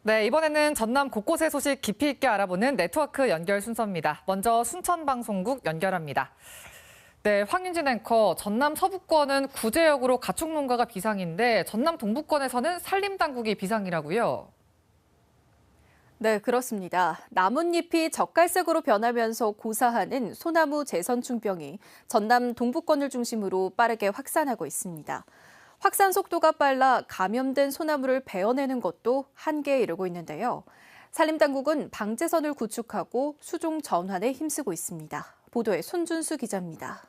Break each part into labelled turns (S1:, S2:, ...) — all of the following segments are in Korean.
S1: 네, 이번에는 전남 곳곳의 소식 깊이 있게 알아보는 네트워크 연결 순서입니다. 먼저 순천방송국 연결합니다. 네, 황윤진 앵커, 전남 서부권은 구제역으로 가축 농가가 비상인데 전남 동부권에서는 산림당국이 비상이라고요?
S2: 네, 그렇습니다. 나뭇잎이 젓갈색으로 변하면서 고사하는 소나무 재선충병이 전남 동부권을 중심으로 빠르게 확산하고 있습니다. 확산 속도가 빨라 감염된 소나무를 베어내는 것도 한계에 이르고 있는데요. 산림당국은 방제선을 구축하고 수종 전환에 힘쓰고 있습니다. 보도에 손준수 기자입니다.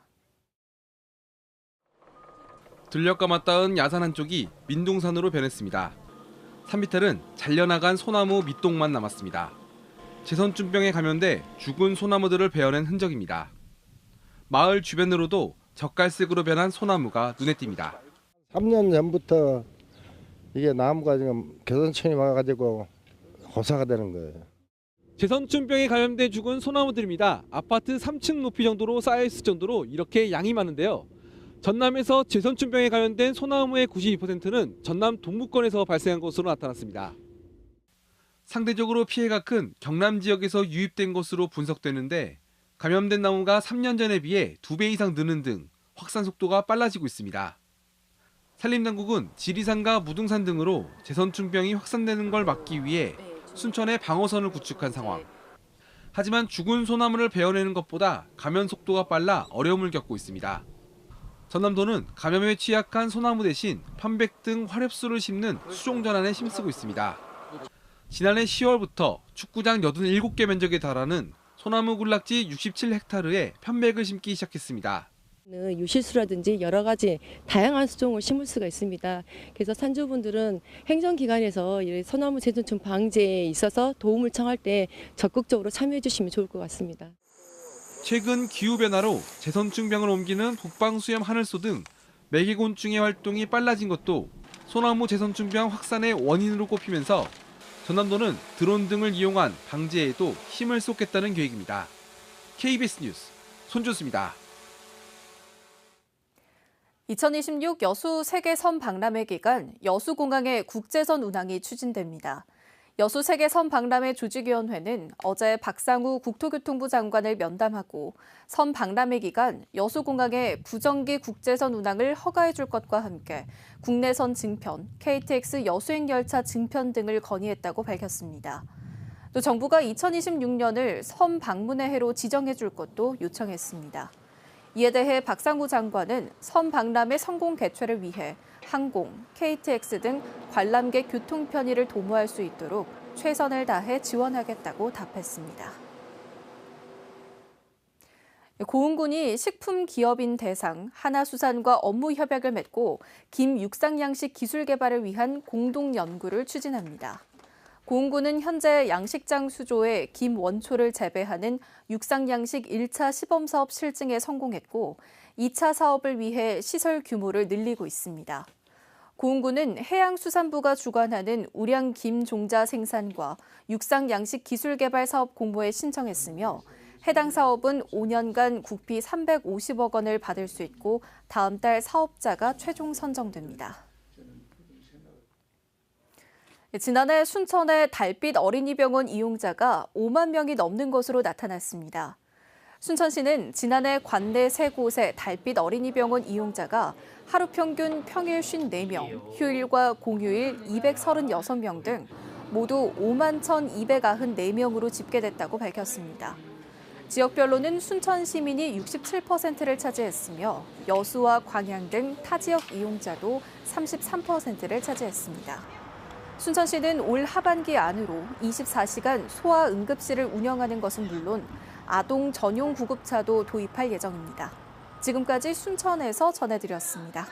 S3: 들녘과 맞닿은 야산 한쪽이 민둥산으로 변했습니다. 산비탈은 잘려나간 소나무 밑동만 남았습니다. 재선충병에 감염돼 죽은 소나무들을 베어낸 흔적입니다. 마을 주변으로도 젓갈색으로 변한 소나무가 눈에 띕니다.
S4: 3년 전부터 이게 나무가 지금 개선충이 와가지고 고사가 되는 거예요.
S5: 재선충병에 감염돼 죽은 소나무들입니다. 아파트 3층 높이 정도로 쌓여있을 정도로 이렇게 양이 많은데요. 전남에서 재선충병에 감염된 소나무의 92%는 전남 동부권에서 발생한 것으로 나타났습니다.
S3: 상대적으로 피해가 큰 경남 지역에서 유입된 것으로 분석되는데 감염된 나무가 3년 전에 비해 2배 이상 느는 등 확산 속도가 빨라지고 있습니다. 산림당국은 지리산과 무등산 등으로 재선충병이 확산되는 걸 막기 위해 순천에 방어선을 구축한 상황. 하지만 죽은 소나무를 베어내는 것보다 감염 속도가 빨라 어려움을 겪고 있습니다. 전남도는 감염에 취약한 소나무 대신 편백 등 화렵수를 심는 수종 전환에 힘쓰고 있습니다. 지난해 10월부터 축구장 87개 면적에 달하는 소나무 군락지 67헥타르에 편백을 심기 시작했습니다.
S6: 유실수라든지 여러 가지 다양한 수종을 심을 수가 있습니다. 그래서 산주분들은 행정기관에서 소나무 재선충 방제에 있어서 도움을 청할 때 적극적으로 참여해 주시면 좋을 것 같습니다.
S3: 최근 기후변화로 재선충병을 옮기는 북방수염 하늘소 등 매개곤충의 활동이 빨라진 것도 소나무 재선충병 확산의 원인으로 꼽히면서 전남도는 드론 등을 이용한 방제에도 힘을 쏟겠다는 계획입니다. KBS 뉴스 손준수입니다.
S2: 2026 여수 세계섬 박람회 기간 여수공항의 국제선 운항이 추진됩니다. 여수 세계섬 박람회 조직위원회는 어제 박상우 국토교통부 장관을 면담하고 섬 박람회 기간 여수공항의 부정기 국제선 운항을 허가해 줄 것과 함께 국내선 증편, KTX 여수행열차 증편 등을 건의했다고 밝혔습니다. 또 정부가 2026년을 섬 방문의 해로 지정해 줄 것도 요청했습니다. 이에 대해 박상우 장관은 섬 박람회 성공 개최를 위해 항공, KTX 등 관람객 교통 편의를 도모할 수 있도록 최선을 다해 지원하겠다고 답했습니다. 고흥군이 식품기업인 대상 하나수산과 업무 협약을 맺고 김육상양식 기술 개발을 위한 공동연구를 추진합니다. 고흥군은 현재 양식장 수조에 김 원초를 재배하는 육상양식 1차 시범사업 실증에 성공했고 2차 사업을 위해 시설 규모를 늘리고 있습니다. 고흥군은 해양수산부가 주관하는 우량 김 종자 생산과 육상양식 기술 개발 사업 공모에 신청했으며 해당 사업은 5년간 국비 350억 원을 받을 수 있고 다음 달 사업자가 최종 선정됩니다. 지난해 순천의 달빛 어린이병원 이용자가 5만 명이 넘는 것으로 나타났습니다. 순천시는 지난해 관내 3곳의 달빛 어린이병원 이용자가 하루 평균 평일 54명, 휴일과 공휴일 236명 등 모두 5만 1,294명으로 집계됐다고 밝혔습니다. 지역별로는 순천 시민이 67%를 차지했으며 여수와 광양 등 타 지역 이용자도 33%를 차지했습니다. 순천시는 올 하반기 안으로 24시간 소아응급실을 운영하는 것은 물론 아동 전용 구급차도 도입할 예정입니다. 지금까지 순천에서 전해드렸습니다.